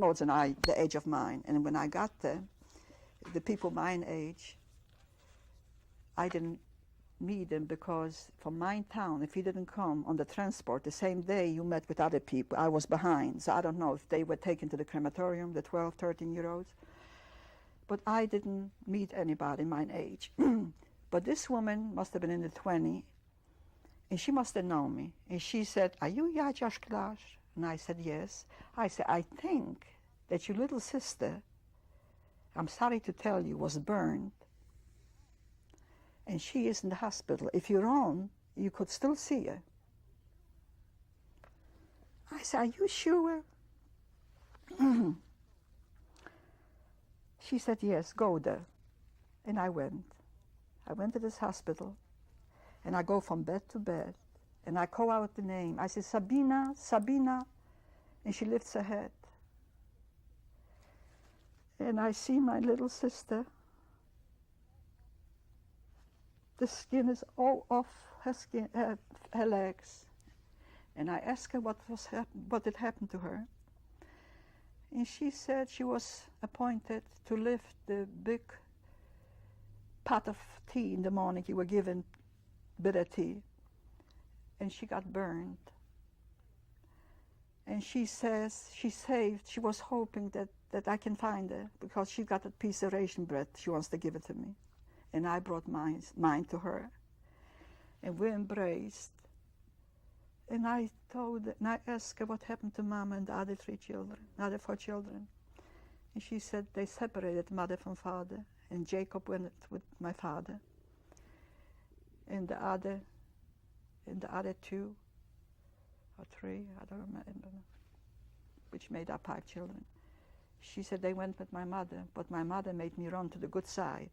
more than the age of mine. And when I got there, the people my age, I didn't meet them because from my town, if you didn't come on the transport the same day you met with other people, I was behind. So I don't know if they were taken to the crematorium, the 12, 13-year-olds. But I didn't meet anybody my age. But this woman must have been in the 20s, and she must have known me. And she said, "Are you Jadzia Stern?" And I said, "Yes." I said, "I think that your little sister, I'm sorry to tell you, was burned. And she is in the hospital. If you're on, you could still see her." I said, "Are you sure?" She said, "Yes, go there." And I went. I went to this hospital, and I go from bed to bed, and I call out the name. I say, "Sabina, Sabina," and she lifts her head. And I see my little sister. The skin is all off her skin, her legs. And I asked her what had happened to her. And she said she was appointed to lift the big pot of tea in the morning. You were given bitter tea. And she got burned. And she says she saved, she was hoping that I can find her because she got a piece of ration bread. She wants to give it to me. And I brought mine to her. And we embraced. And I asked her what happened to Mama and the other 4 children. And she said they separated mother from father. And Jacob went with my father. And the other 2 or 3, I don't remember, which made up 5 children. She said they went with my mother, but my mother made me run to the good side.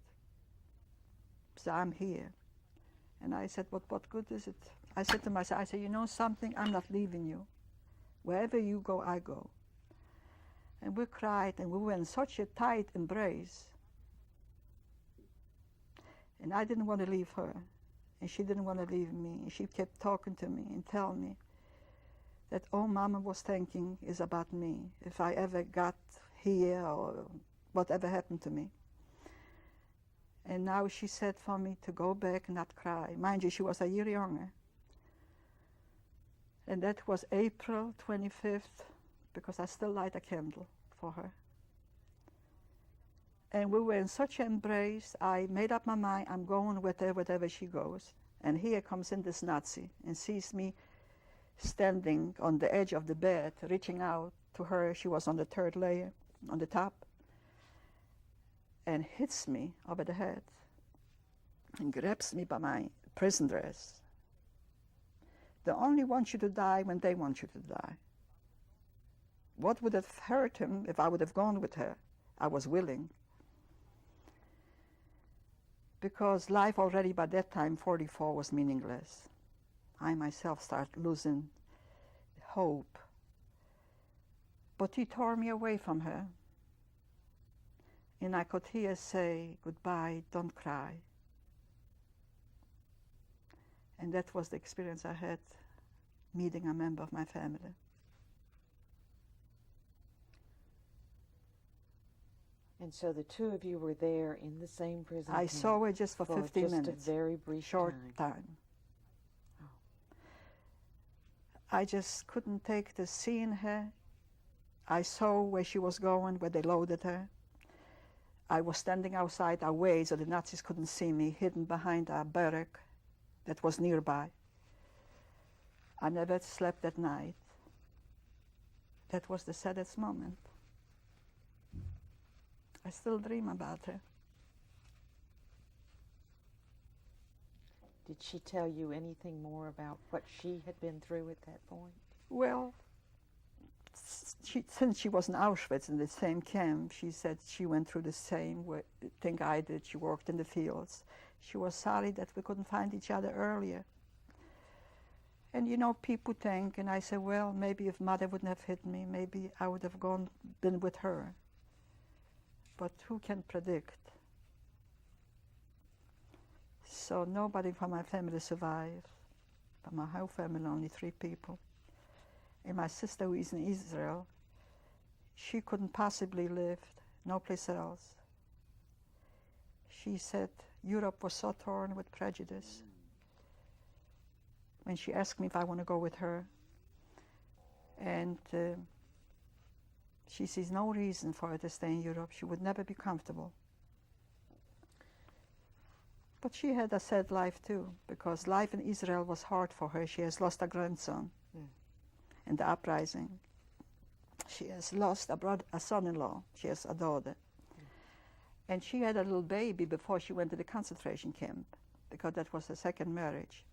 So I'm here. And I said, "But what good is it?" I said to myself, "You know something? I'm not leaving you. Wherever you go, I go." And we cried, and we were in such a tight embrace. And I didn't want to leave her, and she didn't want to leave me. And she kept talking to me and telling me that all Mama was thinking is about me, if I ever got here or whatever happened to me. And now she said for me to go back and not cry. Mind you, she was a year younger. And that was April 25th, because I still light a candle for her. And we were in such an embrace, I made up my mind, I'm going with her wherever she goes. And here comes in this Nazi and sees me standing on the edge of the bed, reaching out to her. She was on the 3rd layer, on the top, and hits me over the head and grabs me by my prison dress. They only want you to die when they want you to die. What would have hurt him if I would have gone with her? I was willing. Because life already by that time, 44, was meaningless. I myself started losing hope. But he tore me away from her. And I could hear say, "Goodbye, don't cry." And that was the experience I had meeting a member of my family. And so the 2 of you were there in the same prison I saw her just for 15 minutes. Just a very brief short time. Oh. I just couldn't take the seeing her. I saw where she was going, where they loaded her. I was standing outside our way so the Nazis couldn't see me, hidden behind a barrack that was nearby. I never slept that night. That was the saddest moment. I still dream about her. Did she tell you anything more about what she had been through at that point? Well, since she was in Auschwitz in the same camp, she said she went through the same thing I did. She worked in the fields. She was sorry that we couldn't find each other earlier. And you know, people think, and I said, well, maybe if Mother wouldn't have hit me, maybe I would have been with her. But who can predict? So nobody from my family survived. But my whole family, only 3 people. And my sister, who is in Israel, she couldn't possibly live no place else. She said Europe was so torn with prejudice. When she asked me if I want to go with her, and she sees no reason for her to stay in Europe. She would never be comfortable. But she had a sad life too, because life in Israel was hard for her. She has lost a grandson in the uprising. She has lost a son-in-law. She has a daughter. And she had a little baby before she went to the concentration camp, because that was her second marriage,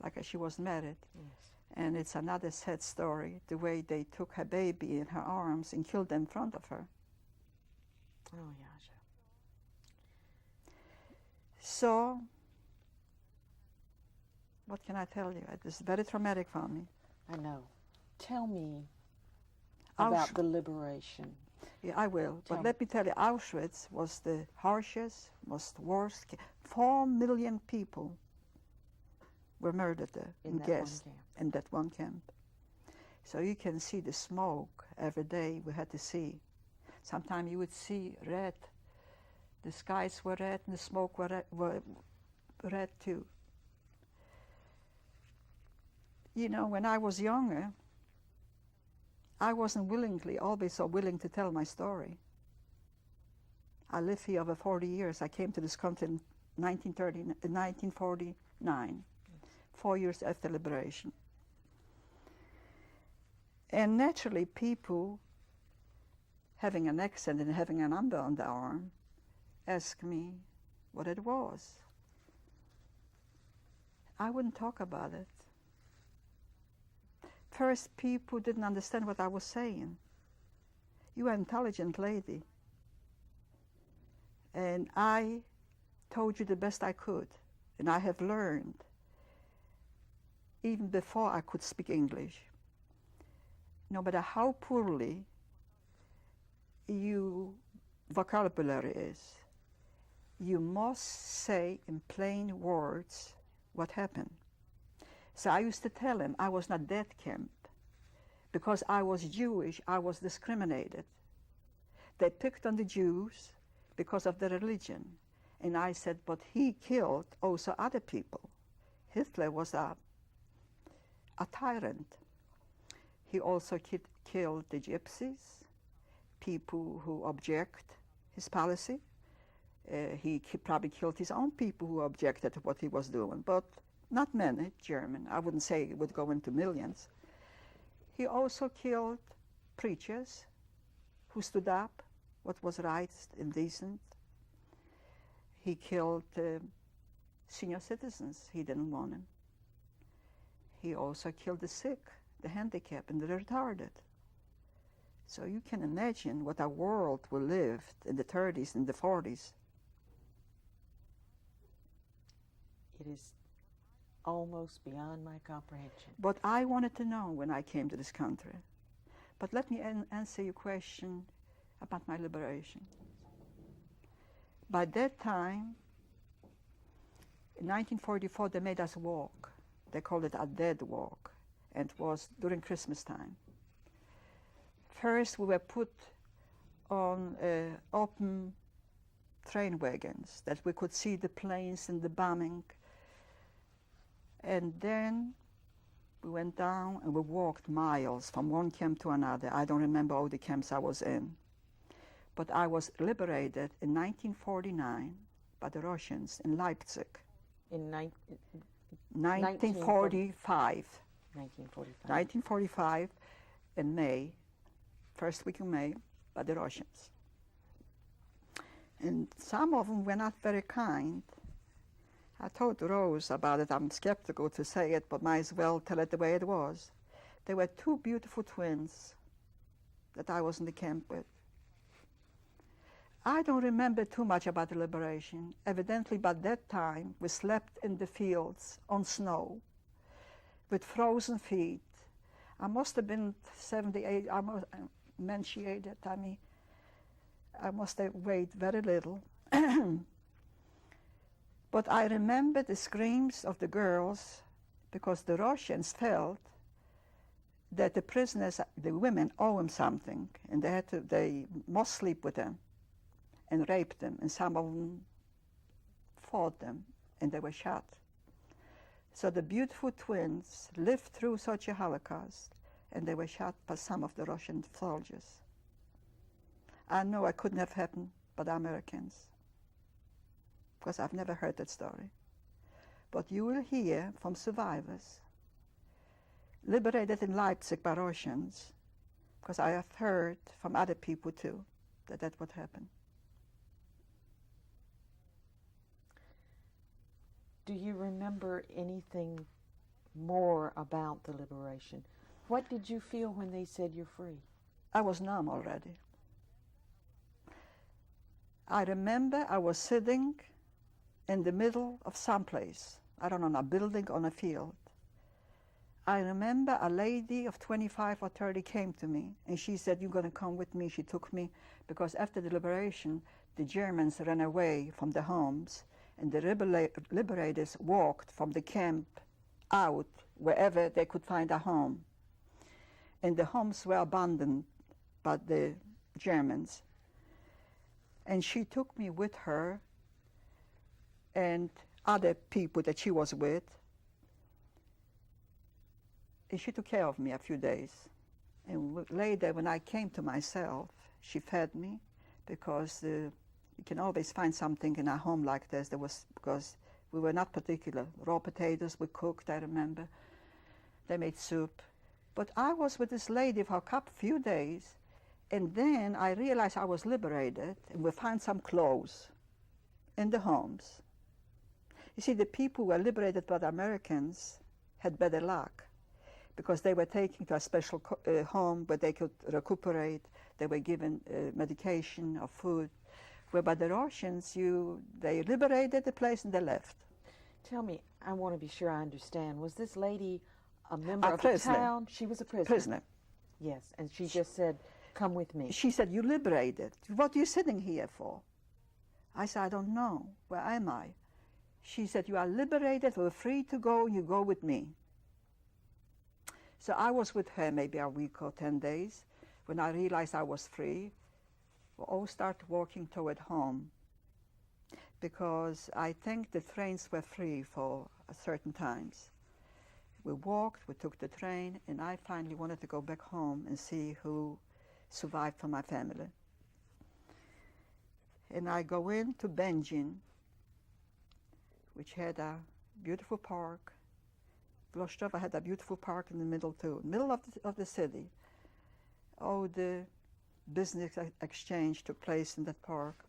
like she was married. Yes. And it's another sad story, the way they took her baby in her arms and killed them in front of her. Oh, yeah. So, what can I tell you? It was very traumatic for me. I know. Tell me about the liberation. Yeah, I will. Tell But let me tell you, Auschwitz was the harshest, most worst. 4 million people were murdered there In that one camp. So you can see the smoke every day we had to see. Sometimes you would see red. The skies were red and the smoke were red too. You know, when I was younger, I wasn't always so willing to tell my story. I lived here over 40 years. I came to this country in 1949, 4 years after liberation. And naturally, people having an accent and having a number on the arm asked me what it was. I wouldn't talk about it. First, people didn't understand what I was saying. You are an intelligent lady. And I told you the best I could. And I have learned, even before I could speak English, no matter how poorly your vocabulary is, you must say in plain words what happened. So I used to tell him I was not dead camp. Because I was Jewish, I was discriminated. They picked on the Jews because of their religion. And I said, but he killed also other people. Hitler was a tyrant. He also killed the gypsies, people who object his policy. He probably killed his own people who objected to what he was doing, but not many German. I wouldn't say it would go into millions. He also killed preachers who stood up what was right and decent. He killed senior citizens. He didn't want them. He also killed the sick, the handicapped, and the retarded. So you can imagine what a world we lived in the 30s and the 40s. It is almost beyond my comprehension. But I wanted to know when I came to this country. But let me answer your question about my liberation. By that time, in 1944, they made us walk. They called it a dead walk, and it was during Christmas time. First, we were put on open train wagons that we could see the planes and the bombing. And then we went down and we walked miles from one camp to another. I don't remember all the camps I was in. But I was liberated in 1949 by the Russians in Leipzig. In 1945. 1945. 1945 in May, first week in May, by the Russians. And some of them were not very kind. I told Rose about it. I'm skeptical to say it, but might as well tell it the way it was. There were 2 beautiful twins that I was in the camp with. I don't remember too much about the liberation. Evidently, by that time, we slept in the fields on snow with frozen feet. I must have been 78, emaciated. I mean, I must have weighed very little. But I remember the screams of the girls because the Russians felt that the prisoners, the women, owe him something, and they must sleep with them and rape them, and some of them fought them, and they were shot. So the beautiful twins lived through such a Holocaust, and they were shot by some of the Russian soldiers. I know it couldn't have happened by the Americans, because I've never heard that story. But you will hear from survivors liberated in Leipzig by Russians, because I have heard from other people too that that would happen. Do you remember anything more about the liberation? What did you feel when they said you're free? I was numb already. I remember I was sitting in the middle of someplace, I don't know, a building on a field. I remember a lady of 25 or 30 came to me, and she said, "You're going to come with me." She took me, because after the liberation, the Germans ran away from the homes, and the liberators walked from the camp out wherever they could find a home. And the homes were abandoned by the Germans. And she took me with her and other people that she was with. And she took care of me a few days. And later, when I came to myself, she fed me, because you can always find something in a home like this. Because we were not particular. Raw potatoes we cooked, I remember. They made soup. But I was with this lady for a few days, and then I realized I was liberated, and we found some clothes in the homes. You see, the people who were liberated by the Americans had better luck, because they were taken to a special home where they could recuperate. They were given medication or food. Where by the Russians, they liberated the place and they left. Tell me, I want to be sure I understand. Was this lady a member of prisoner. the town? She was a prisoner. Prisoner. Yes, and she just said, "Come with me." She said, "You liberated. What are you sitting here for?" I said, "I don't know. Where am I?" She said, "You are liberated. We're free to go. You go with me." So I was with her maybe a week or 10 days. When I realized I was free, we all started walking toward home, because I think the trains were free for certain times. We walked, we took the train, and I finally wanted to go back home and see who survived from my family. And I go into Benjin, which had a beautiful park. Glostrova had a beautiful park in the middle too, middle of the city. Oh, the business exchange took place in that park.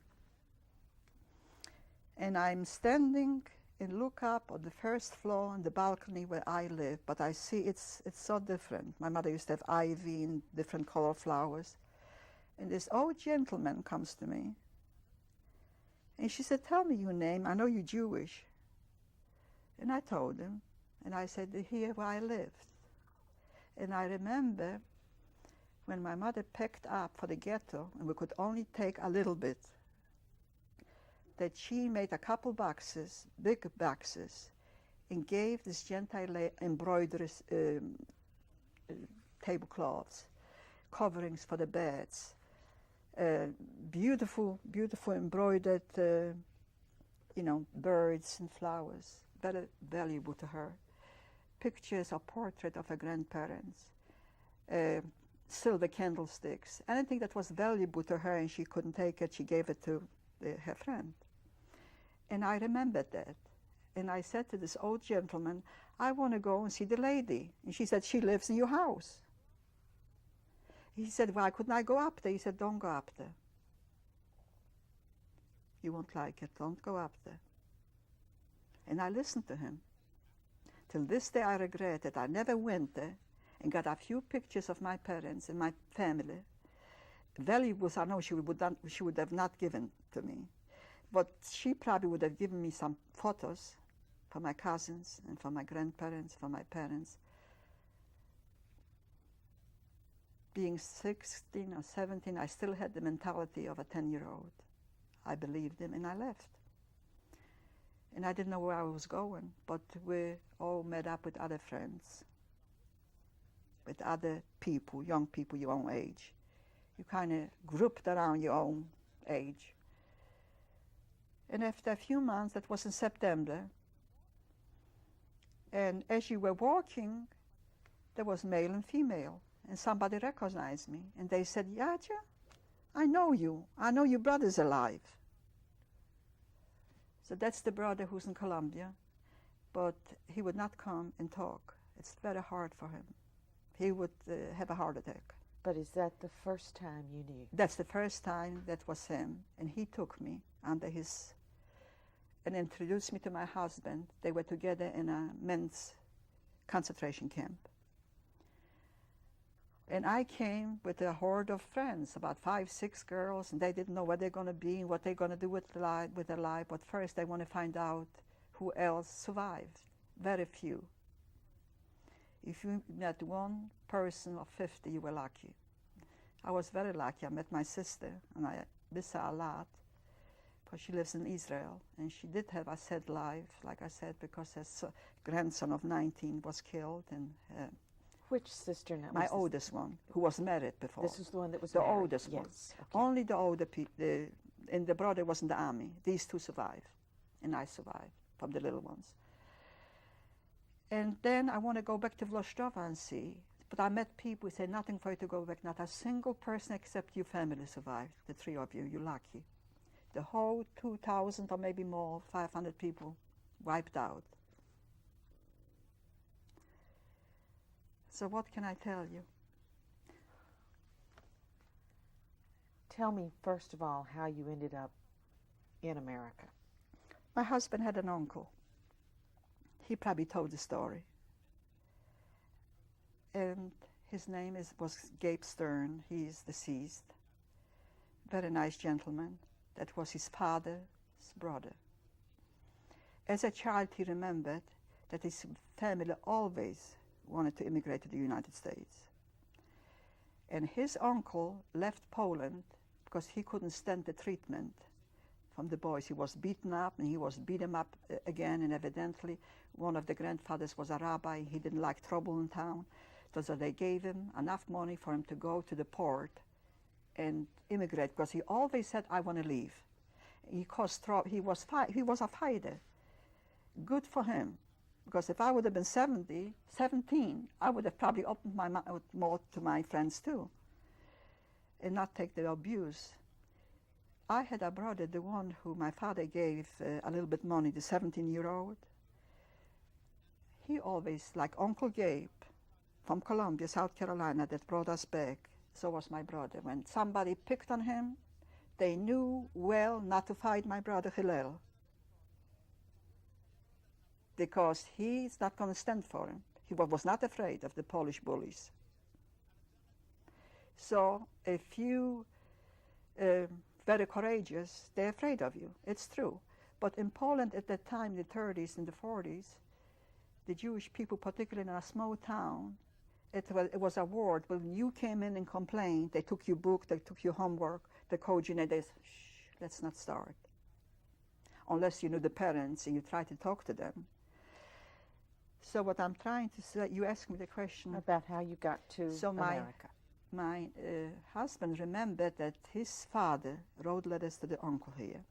And I'm standing and look up on the first floor on the balcony where I live, but I see it's so different. My mother used to have ivy and different color flowers. And this old gentleman comes to me, and she said, "Tell me your name, I know you're Jewish." And I told him, and I said, "Here where I lived." And I remember when my mother packed up for the ghetto, and we could only take a little bit, that she made a couple boxes, big boxes, and gave this Gentile embroidery tablecloths, coverings for the beds, beautiful, beautiful embroidered, birds and flowers, very valuable to her. Pictures or portrait of her grandparents, silver candlesticks, anything that was valuable to her and she couldn't take it, she gave it to her friend. And I remembered that. And I said to this old gentleman, "I want to go and see the lady." And she said, "She lives in your house." He said, "Why couldn't I go up there?" He said, "Don't go up there. You won't like it. Don't go up there." And I listened to him. Till this day I regret that I never went there and got a few pictures of my parents and my family. Valuables I know she would have not given to me. But she probably would have given me some photos for my cousins and for my grandparents, for my parents. Being 16 or 17, I still had the mentality of a 10-year-old. I believed him and I left. And I didn't know where I was going, but we all met up with other friends. with other people, young people your own age. You kind of grouped around your own age. And after a few months, that was in September, and as you were walking, there was male and female, and somebody recognized me, and they said, Jadzia, I know you. I know your brother's alive. So that's the brother who's in Colombia, but he would not come and talk. It's very hard for him. He would have a heart attack. But is that the first time you knew? That's the first time that was him, and he took me under his, and introduced me to my husband. They were together in a men's concentration camp. And I came with a horde of friends, about 5, 6 girls, and they didn't know where they're going to be and what they're going to do with their life. But first they want to find out who else survived. Very few. If you met one person of 50, you were lucky. I was very lucky. I met my sister, and I miss her a lot, because she lives in Israel, and she did have a sad life, like I said, because her grandson of 19 was killed, and which sister now? my oldest one, who was married before. This was the one that was the married. oldest one. Yes. Okay. Only the older people, and the brother was in the army. These two survived, and I survived from the little ones. And then I want to go back to Vlhostova and see. But I met people who said, nothing for you to go back. Not a single person except your family survived, the 3 of you. You're lucky. The whole 2,000 or maybe more, 500 people wiped out. So what can I tell you? Tell me, first of all, how you ended up in America. My husband had an uncle. He probably told the story. And his name was Gabe Stern. He is deceased. Very nice gentleman. That was his father's brother. As a child, he remembered that his family always wanted to immigrate to the United States. And his uncle left Poland because he couldn't stand the treatment from the boys. He was beaten up, and he was beaten up again, and evidently one of the grandfathers was a rabbi. He didn't like trouble in town. So they gave him enough money for him to go to the port and immigrate, because he always said, I want to leave. He was a fighter. Good for him. Because if I would have been 17, I would have probably opened my mouth more to my friends too, and not take the abuse. I had a brother, the one who my father gave a little bit money, the 17-year-old. He always, like Uncle Gabe from Columbia, South Carolina, that brought us back, so was my brother. When somebody picked on him, they knew well not to fight my brother Hillel, because he's not going to stand for him. He was not afraid of the Polish bullies. So if you very courageous, they're afraid of you. It's true. But in Poland at that time, the 30s and the 40s, the Jewish people, particularly in a small town, it was a ward. When you came in and complained, they took your book, they took your homework, they called you, and they said, shh, let's not start. Unless you knew the parents and you tried to talk to them. So what I'm trying to say, you asked me the question. About how you got to America. My husband remembered that his father wrote letters to the uncle here.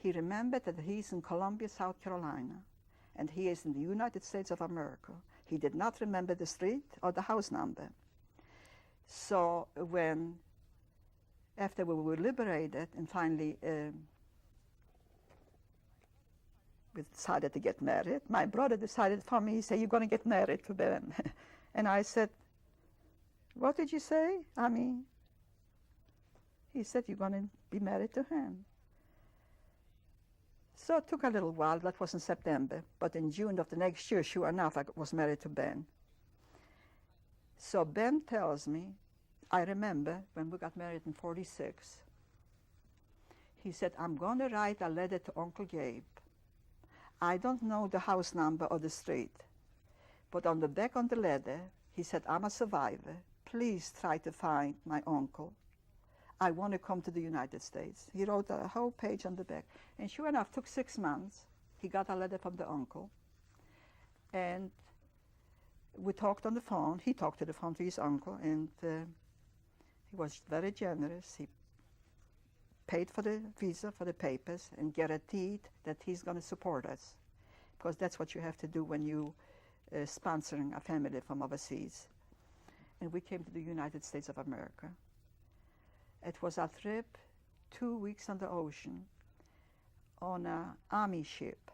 He remembered that he's in Columbia, South Carolina, and he is in the United States of America. He did not remember the street or the house number. So after we were liberated and finally we decided to get married, my brother decided for me, he said, you're going to get married to Ben. And I said, what did you say? He said, you're going to be married to him. So it took a little while. That was in September. But in June of the next year, sure enough, I was married to Ben. So Ben tells me, I remember when we got married in 46, he said, I'm going to write a letter to Uncle Gabe. I don't know the house number or the street, but on the back on the letter, he said, I'm a survivor. Please try to find my uncle. I want to come to the United States. He wrote a whole page on the back. And sure enough, it took 6 months. He got a letter from the uncle. And we talked on the phone. He talked to the phone to his uncle, and he was very generous. He paid for the visa, for the papers, and guaranteed that he's going to support us, because that's what you have to do when you sponsoring a family from overseas. And we came to the United States of America. It was a trip, 2 weeks on the ocean, on an army ship.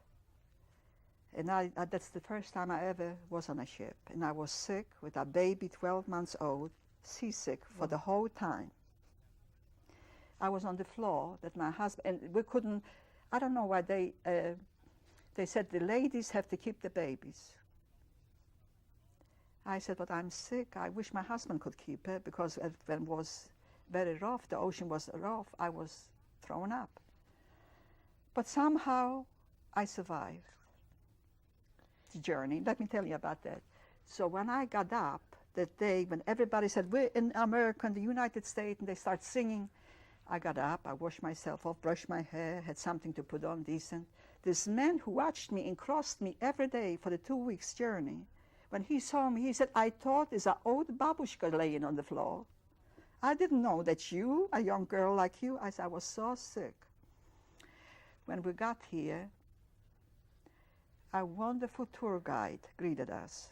And that's the first time I ever was on a ship. And I was sick with a baby, 12 months old, seasick for the whole time. I was on the floor that my husband, and we couldn't, I don't know why they said the ladies have to keep the babies. I said, but I'm sick. I wish my husband could keep her, because when it was very rough, the ocean was rough, I was thrown up. But somehow I survived the journey. Let me tell you about that. So when I got up that day, when everybody said, we're in America, in the United States, and they start singing, I got up, I washed myself off, brushed my hair, had something to put on decent. This man who watched me and crossed me every day for the 2 weeks journey, when he saw me, he said, I thought it's an old babushka laying on the floor. I didn't know that you, a young girl like you, I said, I was so sick. When we got here, a wonderful tour guide greeted us.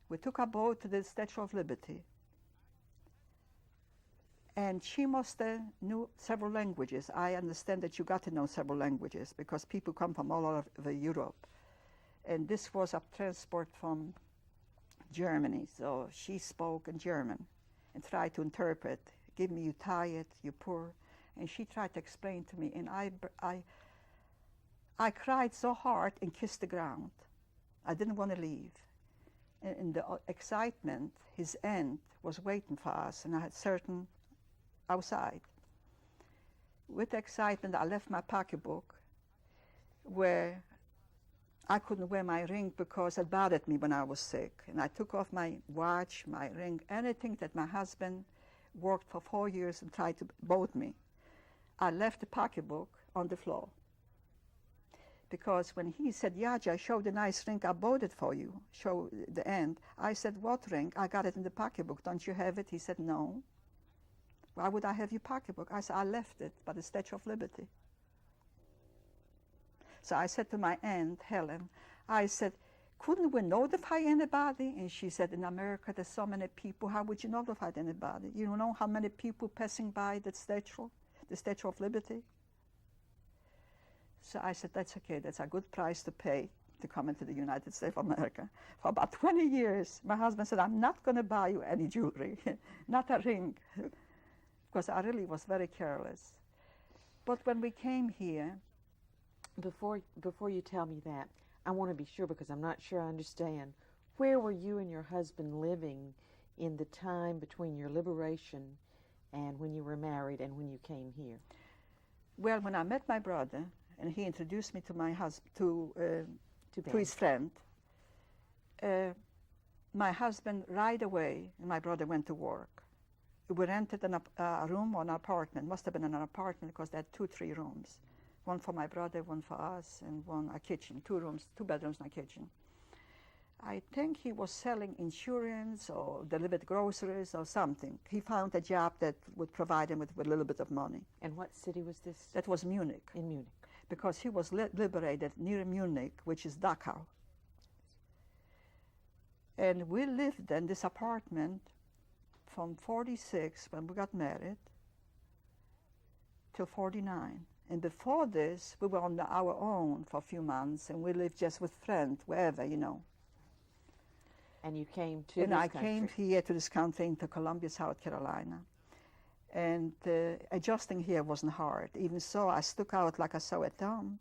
We took a boat to the Statue of Liberty. And she must have knew several languages. I understand that you got to know several languages, because people come from all over Europe. And this was a transport from Germany, so she spoke in German and tried to interpret. Give me, you tired, you poor. And she tried to explain to me, and I cried so hard and kissed the ground. I didn't want to leave. And in the excitement, his aunt was waiting for us, and I had certain outside. With excitement, I left my pocketbook, where I couldn't wear my ring because it bothered me when I was sick. And I took off my watch, my ring, anything that my husband worked for 4 years and tried to bought me. I left the pocketbook on the floor. Because when he said, Jadzia, show the nice ring, I bought it for you, show the end. I said, what ring? I got it in the pocketbook. Don't you have it? He said, no. Why would I have your pocketbook? I said, I left it by the Statue of Liberty. So I said to my aunt, Helen, I said, couldn't we notify anybody? And she said, in America, there's so many people. How would you notify anybody? You don't know how many people passing by the Statue of Liberty? So I said, that's okay. That's a good price to pay to come into the United States of America. For about 20 years, my husband said, I'm not going to buy you any jewelry, not a ring, because I really was very careless. But when we came here, Before you tell me that, I want to be sure, because I'm not sure I understand. Where were you and your husband living in the time between your liberation and when you were married and when you came here? Well, when I met my brother, and he introduced me to my husband, to his friend, my husband right away, and my brother went to work. We rented a room or an apartment. Must have been an apartment, because they had 2-3 rooms. One for my brother, one for us, and a kitchen, 2 rooms, 2 bedrooms and a kitchen. I think he was selling insurance or delivered groceries or something. He found a job that would provide him with a little bit of money. And what city was this? That was Munich. In Munich. Because he was liberated near Munich, which is Dachau. And we lived in this apartment from 46, when we got married, till 49. And before this, we were on our own for a few months, and we lived just with friends, wherever, you know. And you came to And this I country. came here to this country, into Columbia, South Carolina. And adjusting here wasn't hard. Even so, I stuck out like a sore thumb.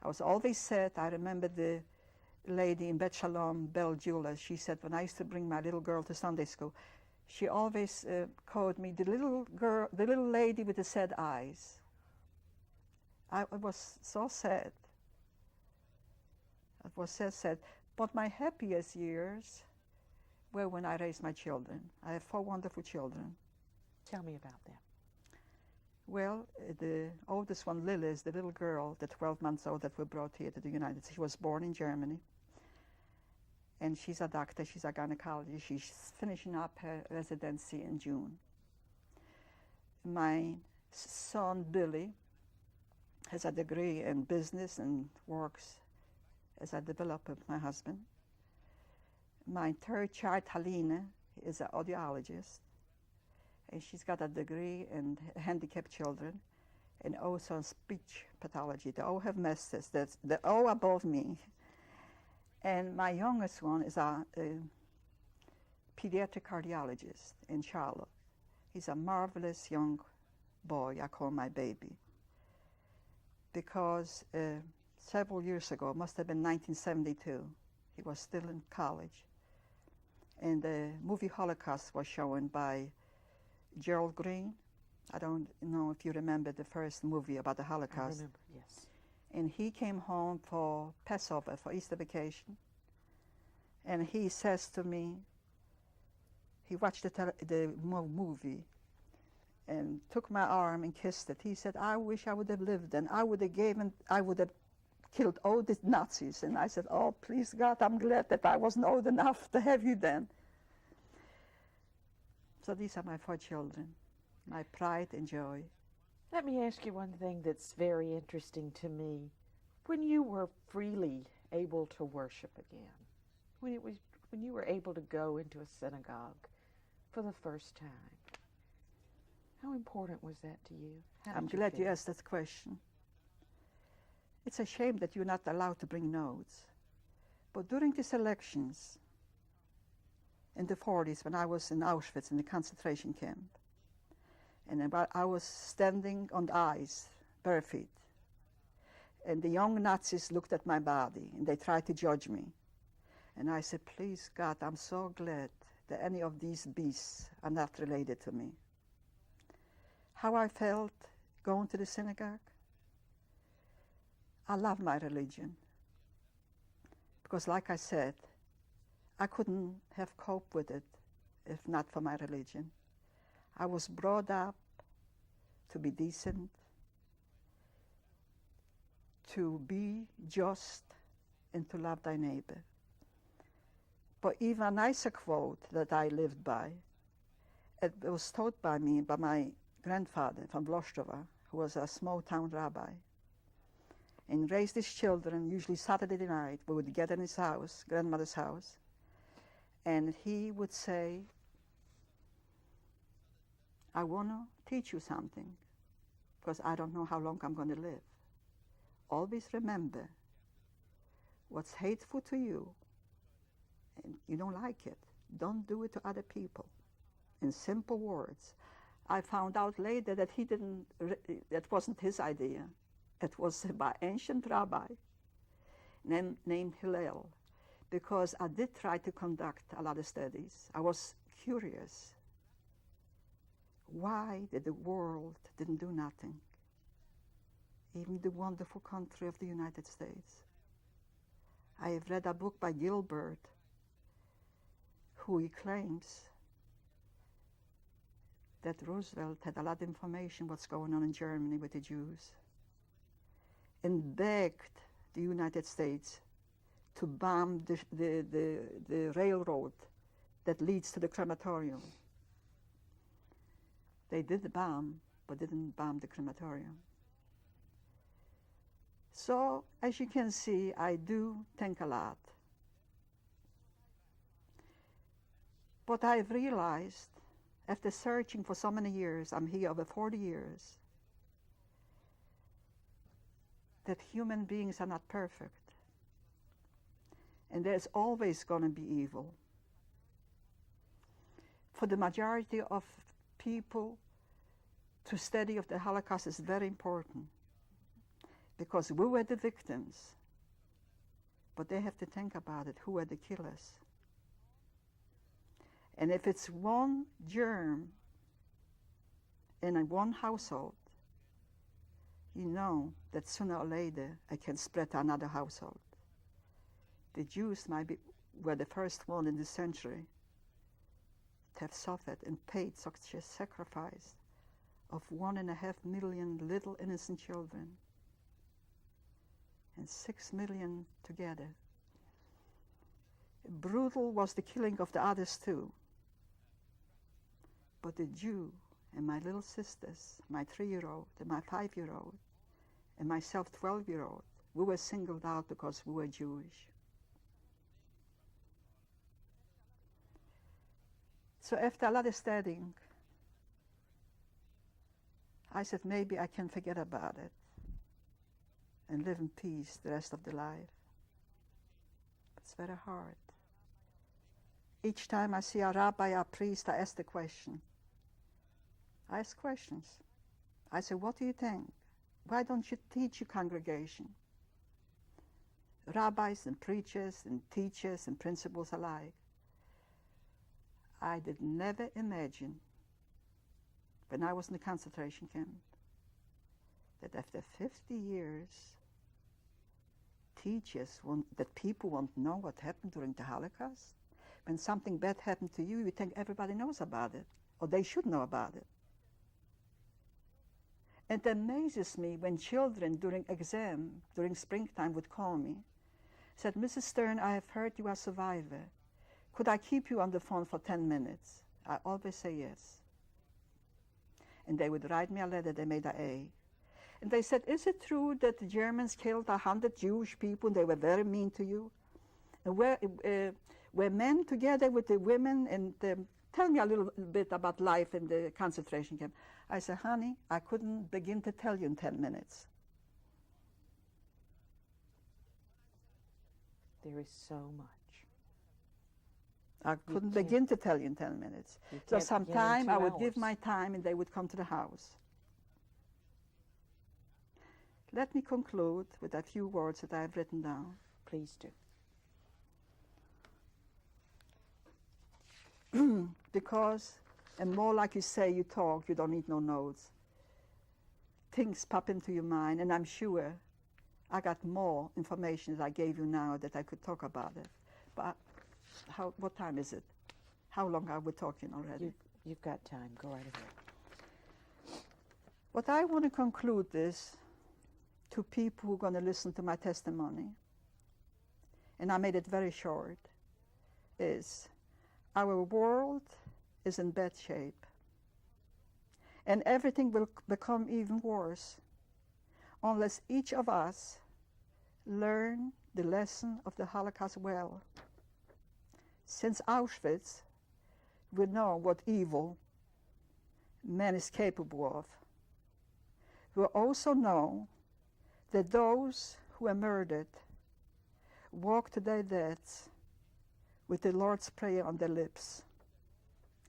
I was always sad. I remember the lady in Bet Shalom, Belle Jeweler, she said, when I used to bring my little girl to Sunday school, she always called me the little girl, the little lady with the sad eyes. I was so sad. It was so sad. But my happiest years were when I raised my children. I have 4 wonderful children. Tell me about that. Well, the oldest one, Lily, is the little girl, the 12 months old that we brought here to the United States. She was born in Germany. and she's a doctor, she's a gynecologist. She's finishing up her residency in June. My son, Billy, has a degree in business and works as a developer, my husband. My third child, Helena, is an audiologist, and she's got a degree in handicapped children and also in speech pathology. They all have masters. They're all above me. And my youngest one is a pediatric cardiologist in Charlotte. He's a marvelous young boy. I call my baby. Because several years ago, must have been 1972, he was still in college, and the movie Holocaust was shown by Gerald Green. I don't know if you remember the first movie about the Holocaust. I remember, yes. And he came home for Passover, for Easter vacation, and he says to me, he watched the movie and took my arm and kissed it. He said, I wish I would have lived then. I would have killed all the Nazis. And I said, oh, please God, I'm glad that I wasn't old enough to have you then. So these are my 4 children, my pride and joy. Let me ask you one thing that's very interesting to me. When you were freely able to worship again, when you were able to go into a synagogue for the first time, how important was that to you? I'm glad you asked that question. It's a shame that you're not allowed to bring notes. But during these elections in the 40s, when I was in Auschwitz in the concentration camp, and I was standing on the ice, bare feet, and the young Nazis looked at my body and they tried to judge me. And I said, please God, I'm so glad that any of these beasts are not related to me. How I felt going to the synagogue? I love my religion. Because like I said, I couldn't have coped with it if not for my religion. I was brought up to be decent, to be just, and to love thy neighbor. But even a nicer quote that I lived by, it was taught by me by my grandfather from Vloštova, who was a small town rabbi, and raised his children. Usually Saturday night, we would get in his house, grandmother's house, and he would say, I want to teach you something, because I don't know how long I'm going to live. Always remember, what's hateful to you, and you don't like it, don't do it to other people. In simple words. I found out later that that wasn't his idea. It was by an ancient rabbi named Hillel, because I did try to conduct a lot of studies. I was curious. Why did the world didn't do nothing? Even the wonderful country of the United States. I have read a book by Gilbert, who he claims that Roosevelt had a lot of information what's going on in Germany with the Jews, and begged the United States to bomb the railroad that leads to the crematorium. They did bomb, but didn't bomb the crematorium. So, as you can see, I do think a lot. But I've realized, after searching for so many years, I'm here over 40 years, that human beings are not perfect. And there's always going to be evil. For the majority of people, to study of the Holocaust is very important, because we were the victims, but they have to think about it, who were the killers. And if it's one germ in one household, you know that sooner or later it can spread to another household. The Jews were the first one in this century to have suffered and paid such a sacrifice of 1.5 million little innocent children, and 6 million together. Brutal was the killing of the others too. But the Jew and my little sisters, my 3-year-old and my 5-year-old, and myself 12-year-old, we were singled out because we were Jewish. So after a lot of studying, I said maybe I can forget about it and live in peace the rest of the life. It's very hard. Each time I see a rabbi, a priest, I ask the question. I ask questions. I say, what do you think? Why don't you teach your congregation? Rabbis and preachers and teachers and principals alike. I did never imagine, when I was in the concentration camp, that after 50 years, that people won't know what happened during the Holocaust. When something bad happened to you, you think everybody knows about it, or they should know about it. And it amazes me when children during exam, during springtime, would call me, said, Mrs. Stern, I have heard you are a survivor. Could I keep you on the phone for 10 minutes? I always say yes. And they would write me a letter, they made an A. And they said, is it true that the Germans killed 100 Jewish people and they were very mean to you? And were men together with the women? And tell me a little bit about life in the concentration camp. I said, honey, I couldn't begin to tell you in 10 minutes. There is so much. I couldn't begin to tell you in 10 minutes. So sometime I would give my time and they would come to the house. Let me conclude with a few words that I have written down. Please do. Because, and more like you say, you talk, you don't need no notes. Things pop into your mind, and I'm sure I got more information that I gave you now that I could talk about it. But what time is it? How long are we talking already? You've got time. Go right ahead. What I want to conclude is to people who are going to listen to my testimony, and I made it very short, is our world is in bad shape. And everything will become even worse unless each of us learn the lesson of the Holocaust well. Since Auschwitz, we know what evil man is capable of. We also know that those who are murdered walk to their deaths with the Lord's Prayer on their lips,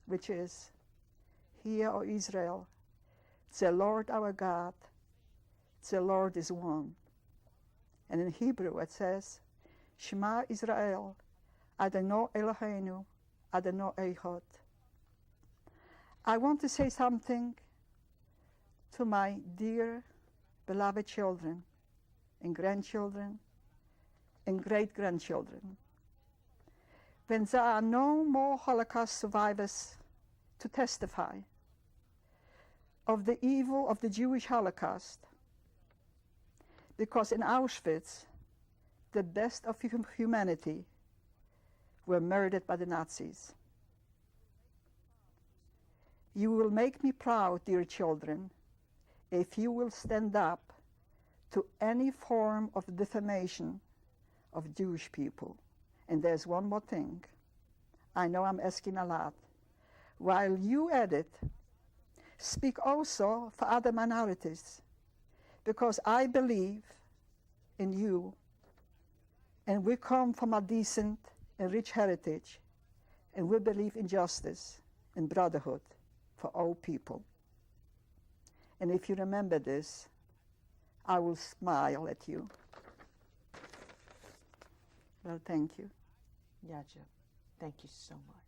which is, Hear, O Israel, the Lord our God, the Lord is one. And in Hebrew it says, Shema Israel, Adonai Eloheinu, Adonai Echad. I want to say something to my dear, beloved children and grandchildren and great-grandchildren. When there are no more Holocaust survivors to testify of the evil of the Jewish Holocaust, because in Auschwitz, the best of humanity were murdered by the Nazis. You will make me proud, dear children, if you will stand up to any form of defamation of Jewish people. And there's one more thing. I know I'm asking a lot. While you at it, speak also for other minorities, because I believe in you, and we come from a decent and rich heritage, and we believe in justice and brotherhood for all people. And if you remember this, I will smile at you. Well, thank you. Jadzia, thank you so much.